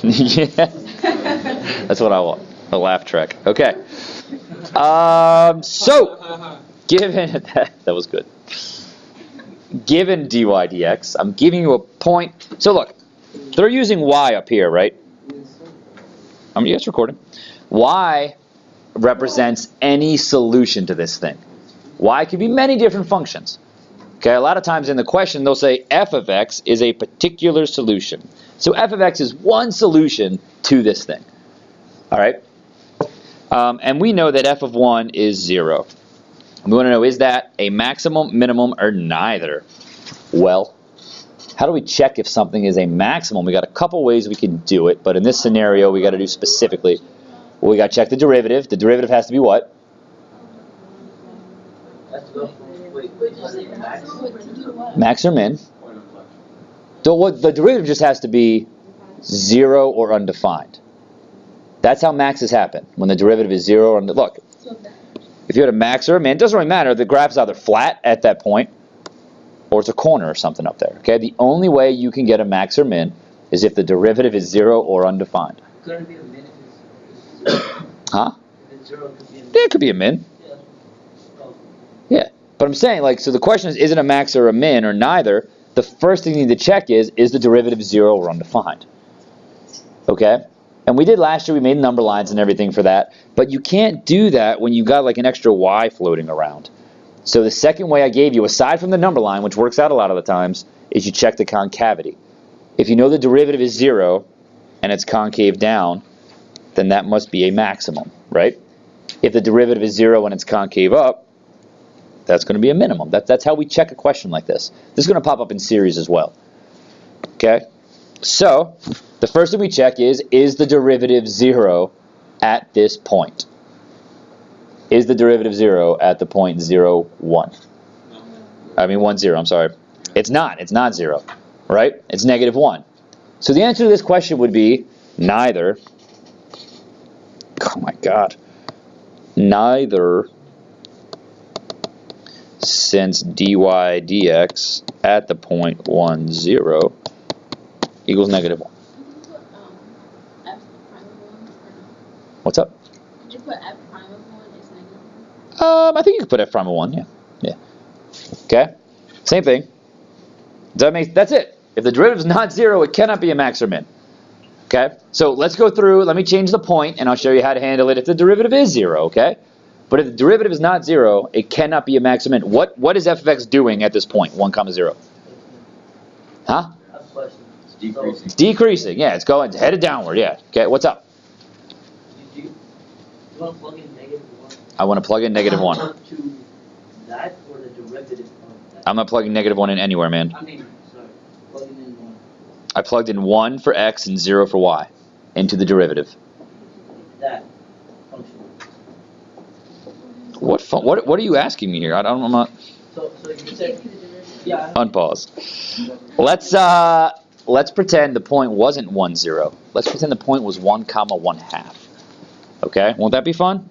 Yeah, that's what I want. A laugh track. Okay. So, given that was good. Given dy dx, I'm giving you a point. So look, they're using y up here, right? Yeah, it's recording. Y represents any solution to this thing. Y could be many different functions. Okay, a lot of times in the question they'll say f of x is a particular solution. So f of x is one solution to this thing. All right? And we know that f of 1 is 0. We want to know, is that a maximum, minimum, or neither? Well, how do we check if something is a maximum? We got a couple ways we can do it, but in this scenario we got to do specifically. Well, we got to check the derivative. The derivative has to be what? Max or min. The derivative just has to be 0 or undefined. That's how maxes happen, when the derivative is 0 or undefined. Look, if you had a max or a min, it doesn't really matter. The graph's either flat at that point, or it's a corner or something up there. Okay, the only way you can get a max or min is if the derivative is 0 or undefined. Could it be a min if it's 0? Huh? If it's 0, it could be a min. Yeah, it could be a min. Yeah. Oh. Yeah, but I'm saying, like, so the question is it a max or a min or neither? The first thing you need to check is the derivative 0 or undefined? Okay? And we did last year, we made number lines and everything for that, but you can't do that when you've got like an extra y floating around. So the second way I gave you, aside from the number line, which works out a lot of the times, is you check the concavity. If you know the derivative is 0 and it's concave down, then that must be a maximum, right? If the derivative is 0 and it's concave up, that's going to be a minimum. That's how we check a question like this. This is going to pop up in series as well. Okay? So, the first thing we check is the derivative 0 at this point? Is the derivative 0 at the point 0, 1? I mean 1, 0, I'm sorry. It's not 0, right? It's negative 1. So the answer to this question would be neither. Oh my God. Neither, since dy dx at the point 1, 0 equals negative 1. What's up? Did you put f prime of 1 is negative? I think you could put f prime of 1, yeah. Okay? Same thing. That's it. If the derivative is not 0, it cannot be a max or min. Okay? So let's go through, let me change the point, and I'll show you how to handle it if the derivative is 0, okay? But if the derivative is not 0, it cannot be a max or min. What is f of x doing at this point, 1, 0? Huh? It's decreasing. It's decreasing, yeah, it's going, headed downward, yeah. Okay, what's up? You want to plug in negative 1? I want to plug in negative 1. To that or the derivative of that? I'm not plugging negative 1 in anywhere, man. I mean, sorry, plugging in 1. I plugged in 1 for x and 0 for y into the derivative. That function. What are you asking me here? I'm not. So you said, yeah. Unpause. Let's pretend the point wasn't 1, 0. Let's pretend the point was 1, 1/2. Okay, won't that be fun?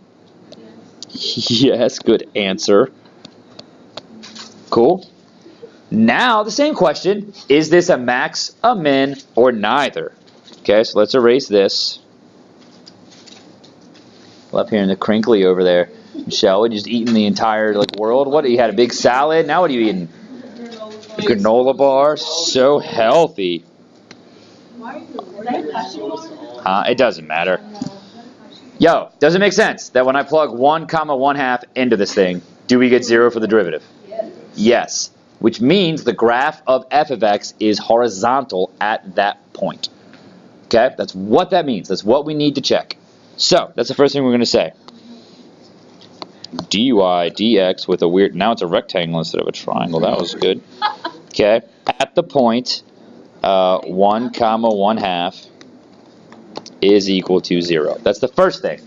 Yes, good answer. Cool. Now the same question, is this a max, a min, or neither? Okay, so let's erase this. Up here in the crinkly over there. Michelle, you just eating the entire world? What, you had a big salad? Now what are you eating? A granola bar? So healthy. It doesn't matter. Yo, does it make sense that when I plug 1, 1/2 into this thing, do we get 0 for the derivative? Yes. Which means the graph of f of x is horizontal at that point. Okay? That's what that means. That's what we need to check. So, that's the first thing we're going to say. dy dx with a weird, now it's a rectangle instead of a triangle. That was good. Okay? At the point 1, 1/2 is equal to 0. That's the first thing.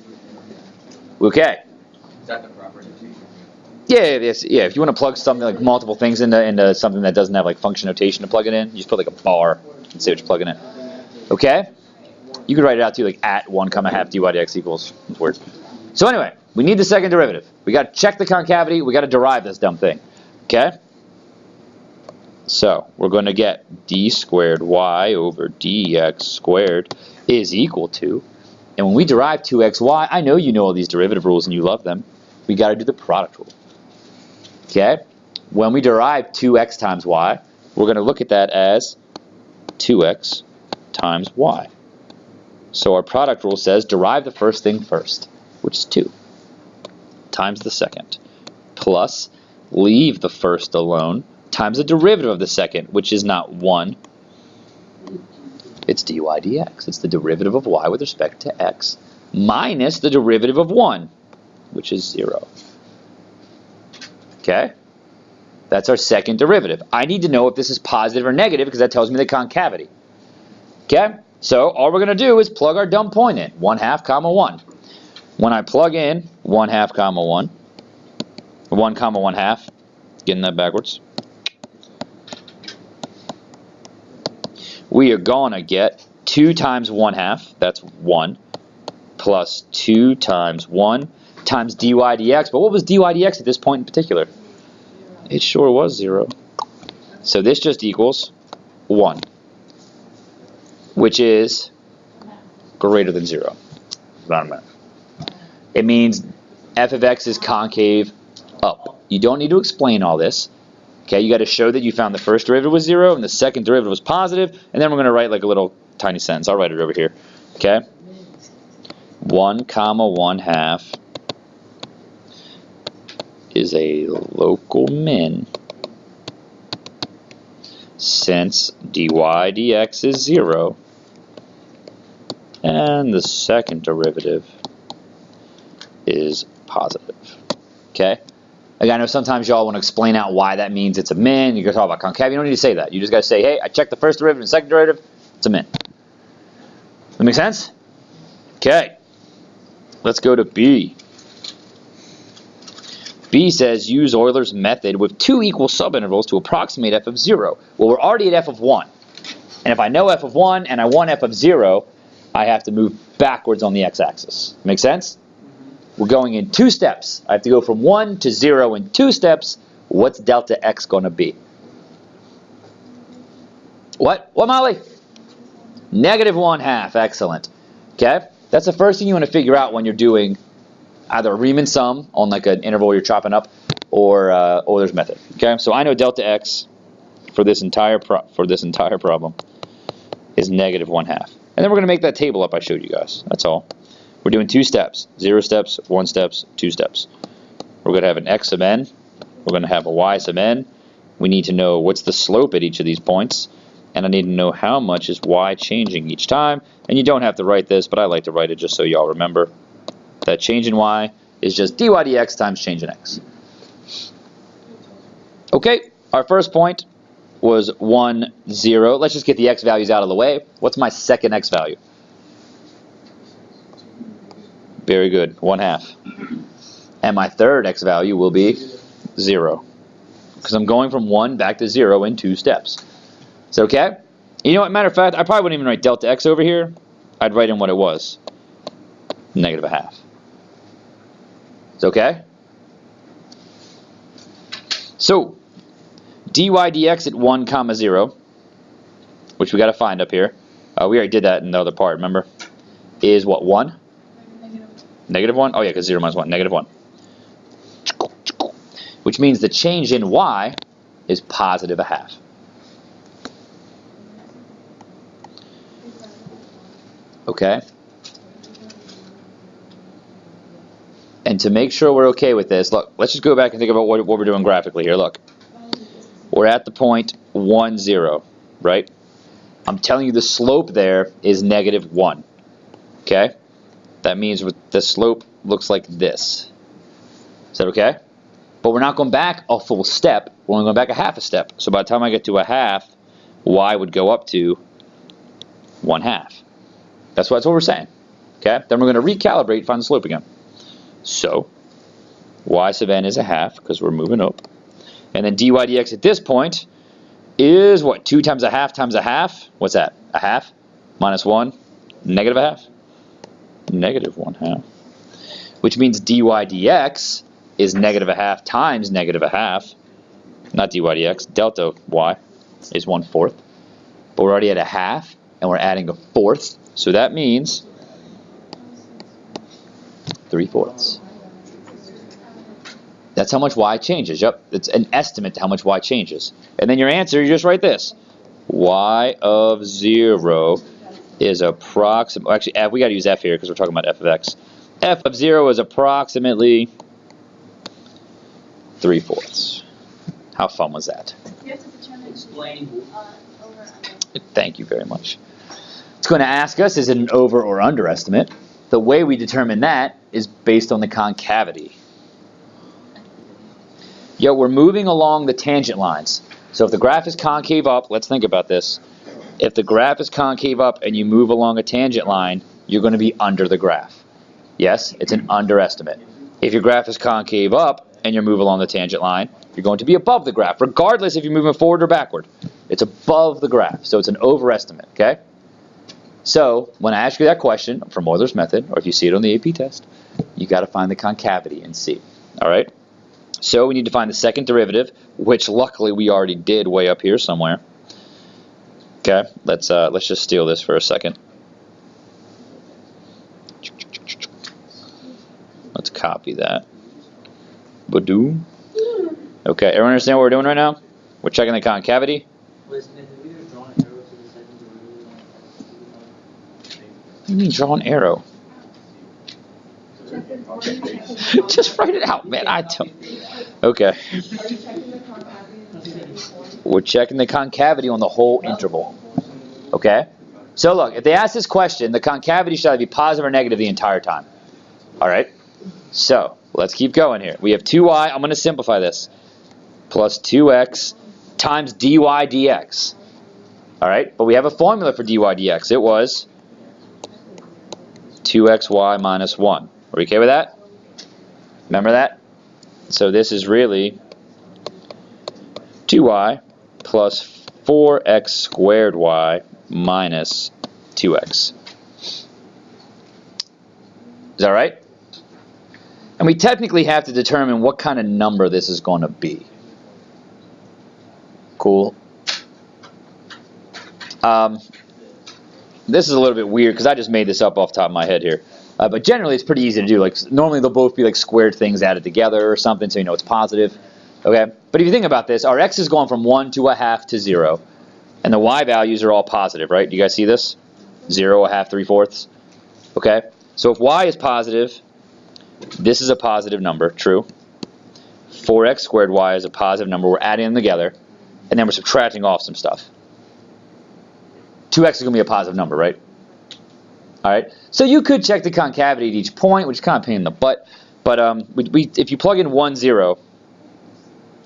Okay. Is that the proper notation? Yeah. If you want to plug something like multiple things into something that doesn't have like function notation to plug it in, you just put like a bar and say what you're plugging in. Okay? You could write it out too, like at 1, 1/2 dy dx equals. It's weird. So anyway, we need the second derivative. We got to check the concavity. We got to derive this dumb thing. Okay? So we're going to get d squared y over dx squared is equal to, and when we derive 2xy, I know you know all these derivative rules and you love them. We got to do the product rule. Okay? When we derive 2x times y, we're going to look at that as 2x times y. So our product rule says derive the first thing first, which is 2, times the second, plus leave the first alone, times the derivative of the second, which is not 1. It's dy dx. It's the derivative of y with respect to x, minus the derivative of 1, which is 0. Okay? That's our second derivative. I need to know if this is positive or negative because that tells me the concavity. Okay? So all we're going to do is plug our dumb point in, 1/2 comma 1. When I plug in 1/2 comma 1, 1 comma 1/2, getting that backwards, we are going to get 2 times 1/2, that's 1, plus 2 times 1 times dy dx. But what was dy dx at this point in particular? It sure was 0. So this just equals 1, which is greater than 0. It means f of x is concave up. You don't need to explain all this. Okay, you got to show that you found the first derivative was 0 and the second derivative was positive, and then we're going to write like a little tiny sentence. I'll write it over here. Okay, 1 comma 1/2 is a local min since dy dx is 0 and the second derivative is positive. Okay? Again, I know sometimes y'all want to explain out why that means it's a min. You're going to talk about concavity. You don't need to say that. You just got to say, hey, I checked the first derivative and the second derivative. It's a min. That make sense? Okay. Let's go to B. B says use Euler's method with 2 equal subintervals to approximate f of 0. Well, we're already at f of 1. And if I know f of 1 and I want f of 0, I have to move backwards on the x-axis. Make sense? We're going in 2 steps. I have to go from 1 to 0 in 2 steps. What's delta x going to be? What? What, Molly? Negative 1/2. Excellent. Okay? That's the first thing you want to figure out when you're doing either a Riemann sum on like an interval you're chopping up, or Euler's method. Okay? So I know delta x for this entire problem is negative 1/2. And then we're going to make that table up I showed you guys. That's all. We're doing 2 steps. 0 steps, 1 steps, 2 steps. We're going to have an x sub n. We're going to have a y sub n. We need to know what's the slope at each of these points. And I need to know how much is y changing each time. And you don't have to write this, but I like to write it just so y'all remember. That change in y is just dy dx times change in x. Okay, our first point was 1, 0. Let's just get the x values out of the way. What's my second x value? Very good, 1/2. And my third x value will be 0. Because I'm going from 1 back to 0 in 2 steps. Is that okay? You know what, matter of fact, I probably wouldn't even write delta x over here. I'd write in what it was. Negative 1/2. It's okay? So, dy dx at 1 comma 0, which we got to find up here. We already did that in the other part, remember? Is what, 1? Negative 1? Oh yeah, because 0 minus 1. Negative 1. Which means the change in y is positive 1/2. Okay? And to make sure we're okay with this, look, let's just go back and think about what we're doing graphically here. Look, we're at the point 1, 0, right? I'm telling you the slope there is negative 1. Okay? That means the slope looks like this. Is that okay? But we're not going back a full step. We're only going back a half a step. So by the time I get to 1/2, y would go up to 1/2. That's what we're saying. Okay? Then we're going to recalibrate, find the slope again. So, y sub n is 1/2 because we're moving up. And then dy dx at this point is what? 2 times 1/2 times 1/2? What's that? 1/2 minus 1? Negative 1/2? Negative 1/2. Which means dy dx is negative 1/2 times negative 1/2. Not dy dx, delta y. is 1/4. But we're already at a half, and we're adding a fourth. So that means 3/4. That's how much y changes. Yep, it's an estimate to how much y changes. And then your answer, you just write this. Y of 0 is approximately, actually, we got to use f here because we're talking about f of x. F of 0 is approximately 3/4. How fun was that? You have to determine Explain. over under. Thank you very much. It's going to ask us, is it an over or under estimate? The way we determine that is based on the concavity. We're moving along the tangent lines. So if the graph is concave up, let's think about this. If the graph is concave up and you move along a tangent line, you're going to be under the graph. Yes, it's an underestimate. If your graph is concave up and you move along the tangent line, you're going to be above the graph, regardless if you're moving forward or backward. It's above the graph, so it's an overestimate, okay? So when I ask you that question from Euler's method, or if you see it on the AP test, you got to find the concavity and see. All right? So we need to find the second derivative, which luckily we already did way up here somewhere. Okay, let's just steal this for a second. Let's copy that. Badoo. Okay, everyone understand what we're doing right now? We're checking the concavity. Listen, have we just drawn an arrow to the second derivative? What do you mean draw an arrow? Just write it out, man. I don't. Okay. We're checking the concavity on the whole interval. Okay? So look, if they ask this question, the concavity should either be positive or negative the entire time. All right? So let's keep going here. We have 2y. I'm going to simplify this. Plus 2x times dy dx. All right? But we have a formula for dy dx. It was 2xy minus 1. Are we okay with that? Remember that? So this is really 2y plus 4x squared y minus 2x. Is that right? And we technically have to determine what kind of number this is going to be. Cool. This is a little bit weird because I just made this up off the top of my head here. But generally, it's pretty easy to do. Like normally, they'll both be like squared things added together or something, so you know it's positive. Okay. But if you think about this, our x is going from 1 to a half to 0, and the y values are all positive, right? Do you guys see this? 0, a half, 3/4. Okay. So if y is positive, this is a positive number. True. 4x squared y is a positive number. We're adding them together, and then we're subtracting off some stuff. 2x is going to be a positive number, right? All right. So you could check the concavity at each point, which is kind of a pain in the butt. But if you plug in 1, 0,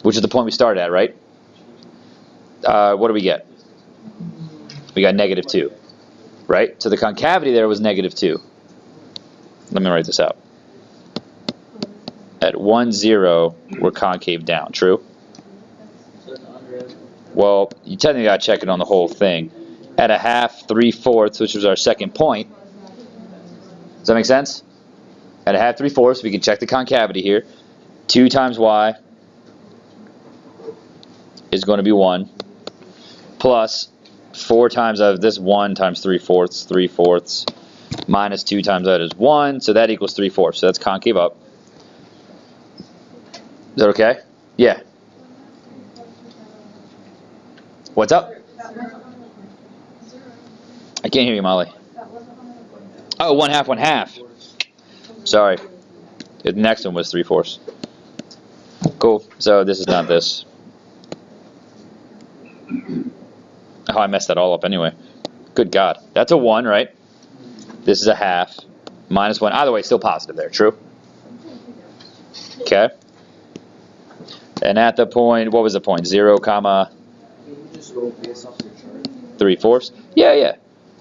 which is the point we started at, right? What do we get? We got -2, right? So the concavity there was -2. Let me write this out. At 1, 0, we're concave down. True? So it's underestimate. Well, you technically got to check it on the whole thing. At a half, 3/4, which was our second point. Does that make sense? At a half, 3/4, we can check the concavity here. 2 times y is going to be 1. Plus 4 times this 1 times 3/4, 3/4. Minus 2 times that is 1. So that equals 3/4. So that's concave up. Is that okay? Yeah. What's up? I can't hear you, Molly. Oh, 1/2, 1/2. Sorry. The next one was 3/4. Cool. So this is not this. Oh, I messed that all up anyway. Good God. That's a 1, right? This is a half. Minus 1. Either way, still positive there. True? Okay. And at the point, what was the point? 0, comma... 3/4? Yeah.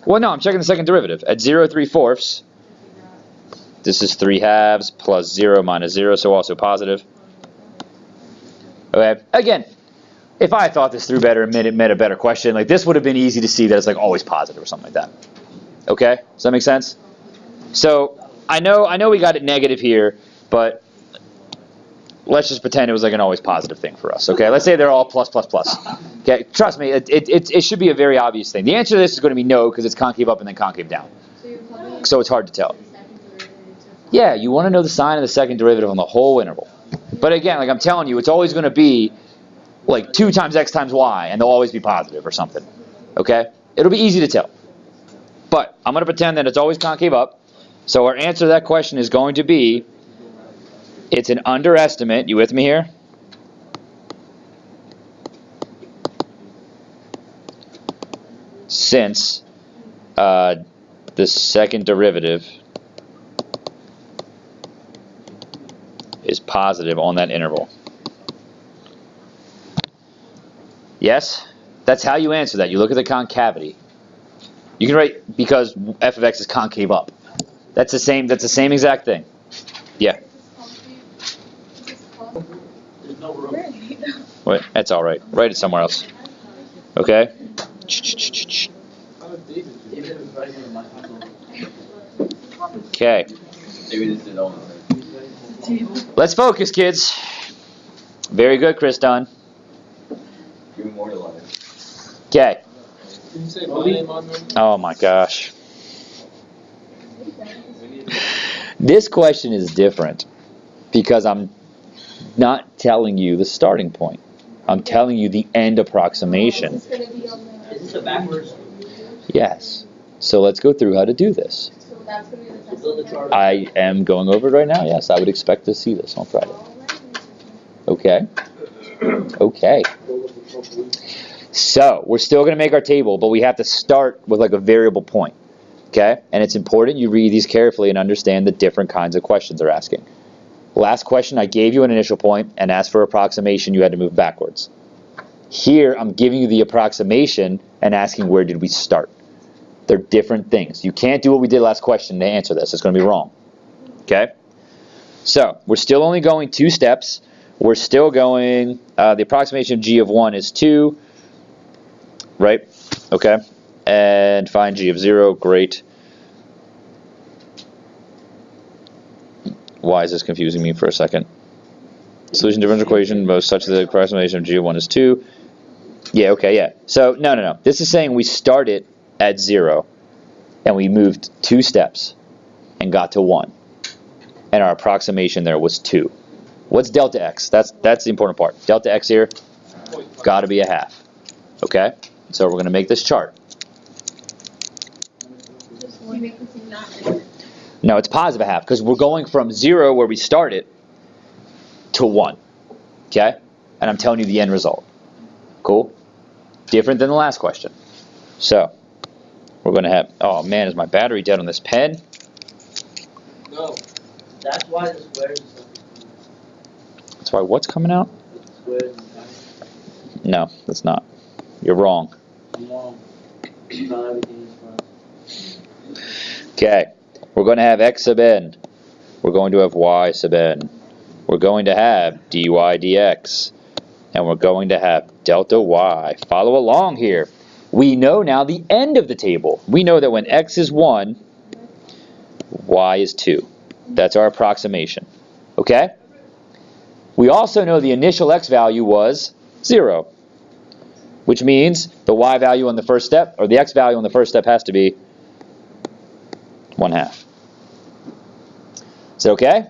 Well, no, I'm checking the second derivative. At 0, 3/4, this is 3/2 plus 0 minus 0, so also positive. Okay. Again, if I thought this through better and made a better question, like this would have been easy to see that it's like always positive or something like that. Okay? Does that make sense? So I know we got it negative here, but let's just pretend it was like an always positive thing for us, okay? Let's say they're all plus, plus, plus. Okay, trust me, it should be a very obvious thing. The answer to this is going to be no, because it's concave up and then concave down. So it's hard to tell. Yeah, you want to know the sign of the second derivative on the whole interval. But again, like I'm telling you, it's always going to be like 2 times x times y, and they'll always be positive or something. Okay? It'll be easy to tell. But I'm going to pretend that it's always concave up. So our answer to that question is going to be, it's an underestimate. You with me here? Since the second derivative is positive on that interval. Yes? That's how you answer that. You look at the concavity. You can write because f of x is concave up. That's the same exact thing. Yeah. There's no room. Wait, that's all right. Write it somewhere else. Okay? Okay. Maybe this is all. Let's focus, kids. Very good, Chris Dunn. You immortalize. Okay. Can you say my name on there? Oh my gosh. This question is different because I'm not telling you the starting point. I'm telling you the end approximation. It's gonna be on the. Is this a backwards? Yes. So let's go through how to do this. So that's gonna be the test. Build a chart. I am going over it right now. Yes, I would expect to see this on Friday. Okay. Okay. So we're still going to make our table, but we have to start with like a variable point. Okay? And it's important you read these carefully and understand the different kinds of questions they're asking. Last question, I gave you an initial point and asked for approximation. You had to move backwards. Here, I'm giving you the approximation and asking where did we start. They're different things. You can't do what we did last question to answer this. It's going to be wrong. Okay? So, we're still only going 2 steps. We're still going, the approximation of g of 1 is 2. Right? Okay? And find g of 0. Great. Why is this confusing me for a second? Solution differential equation, most such that the approximation of g of 1 is 2. Yeah, okay, yeah. So, no. This is saying we started at 0, and we moved 2 steps and got to 1. And our approximation there was 2. What's delta x? That's the important part. Delta x here, got to be a half. Okay? So we're going to make this chart. No, it's positive a half, because we're going from 0, where we started, to 1. Okay? And I'm telling you the end result. Cool? Different than the last question. So, we're going to have, oh man, is my battery dead on this pen? No. That's why the squares and stuff. That's why what's coming out? The squares and stuff. No, that's not. You're wrong. I'm wrong. Not everything is fine. Okay. We're going to have x sub n. We're going to have y sub n. We're going to have dy dx. And we're going to have delta y. Follow along here. We know now the end of the table. We know that when x is 1, y is 2. That's our approximation. Okay? We also know the initial x value was 0. Which means the y value on the first step, or the x value on the first step has to be 1/2. Is that okay?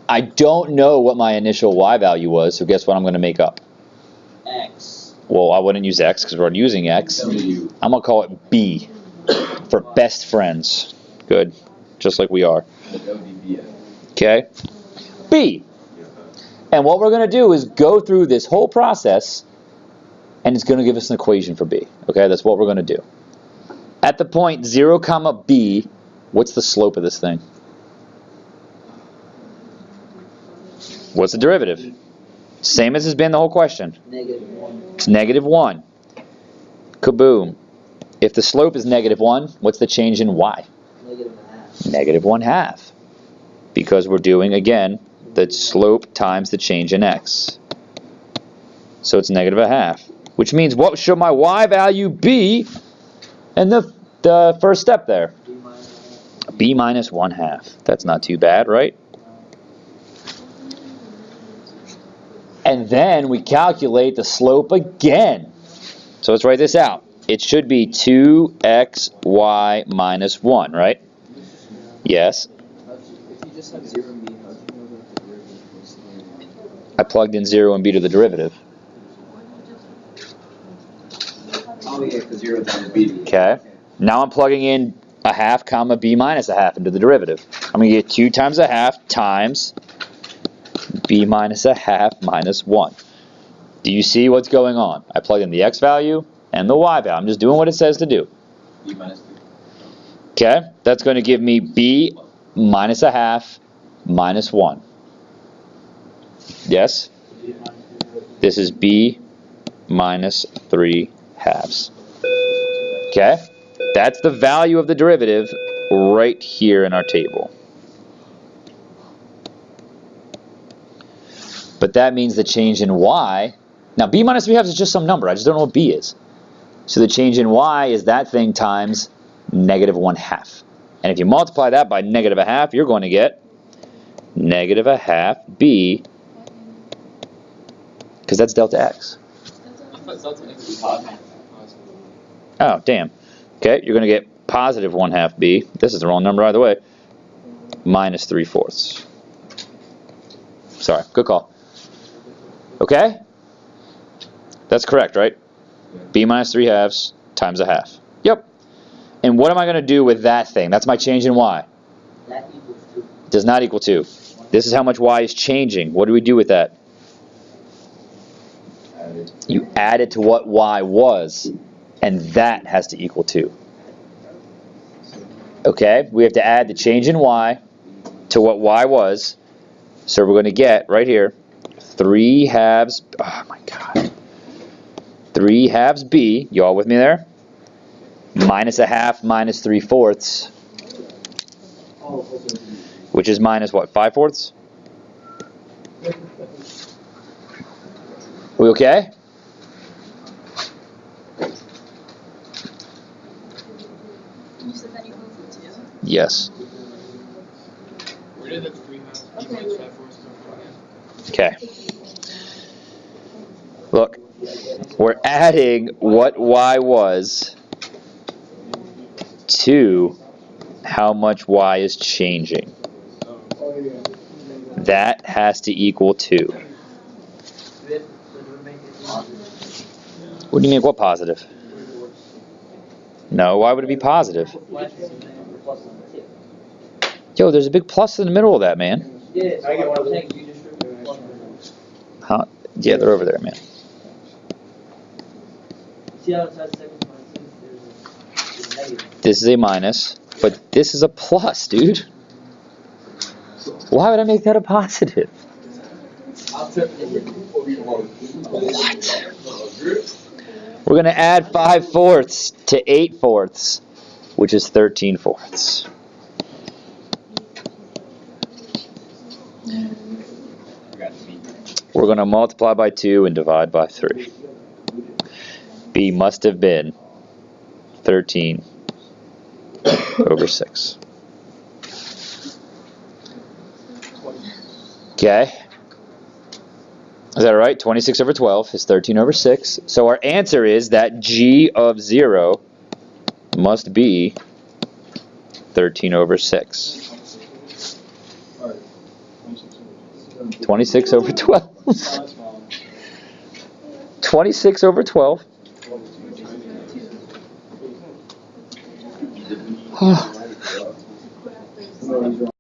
I don't know what my initial y value was, so guess what I'm going to make up? X. Well, I wouldn't use x because we're using x. W. I'm going to call it b for best friends. Good. Just like we are. That would be BF. Okay? B. And what we're going to do is go through this whole process, and it's going to give us an equation for b. Okay? That's what we're going to do. At the point 0, comma b, what's the slope of this thing? What's the derivative? Same as has been the whole question. -1. It's -1. Kaboom. If the slope is -1, what's the change in y? -1/2. -1/2. Because we're doing, again, the slope times the change in x. So it's -1/2. Which means what should my y value be in the first step there? B minus 1/2. b minus 1/2. That's not too bad, right? And then we calculate the slope again. So let's write this out. It should be 2xy minus 1, right? Yes. If you just have 0 and b, how do you know that the derivative was I plugged in 0 and b to the derivative. Oh yeah, because 0 is on the b. Okay. Now I'm plugging in a half comma b minus a half into the derivative. I'm going to get 2 times a half times b minus a half minus 1. Do you see what's going on? I plug in the x value and the y value. I'm just doing what it says to do. B minus 3. Okay, that's going to give me b minus a half minus 1. Yes? This is b minus 3 halves. Okay, that's the value of the derivative right here in our table. But that means the change in y, now b minus 3 halves is just some number, I just don't know what b is. So the change in y is that thing times negative 1/2. And if you multiply that by negative a half, you're going to get negative a half b, because that's delta x. I thought delta x was positive. Oh, damn. Okay, you're going to get positive 1/2 b. This is the wrong number either way. Minus 3/4. Sorry, good call. Okay? That's correct, right? B minus 3 halves times a half. Yep. And what am I going to do with that thing? That's my change in y. That equals 2. Does not equal 2. This is how much y is changing. What do we do with that? You add it to what y was, and that has to equal 2. Okay? We have to add the change in y to what y was. So we're going to get, right here, 3 halves, oh my god, 3 halves b, you all with me there? Minus a half minus 3/4, which is minus what, 5/4? We okay? You said that equals 2? Yes. Where did the 3 halves b minus 5/4 come from again? Okay. Look, we're adding what y was to how much y is changing. That has to equal 2. What do you mean, what positive? No, why would it be positive? Yo, there's a big plus in the middle of that, man. Yeah, I get what I'm saying. You just plus. Huh? Yeah, they're over there, man. See how it says second minus there's a negative. This is a minus, but this is a plus, dude. Why would I make that a positive? I'll trip it. What? We're going to add 5/4 to 8/4, which is 13/4. We're going to multiply by 2 and divide by 3. B must have been 13 over 6. Okay. Is that right? 26 over 12 is 13 over 6. So our answer is that g of 0 must be 13 over 6. 26 over 12. 26 over 12.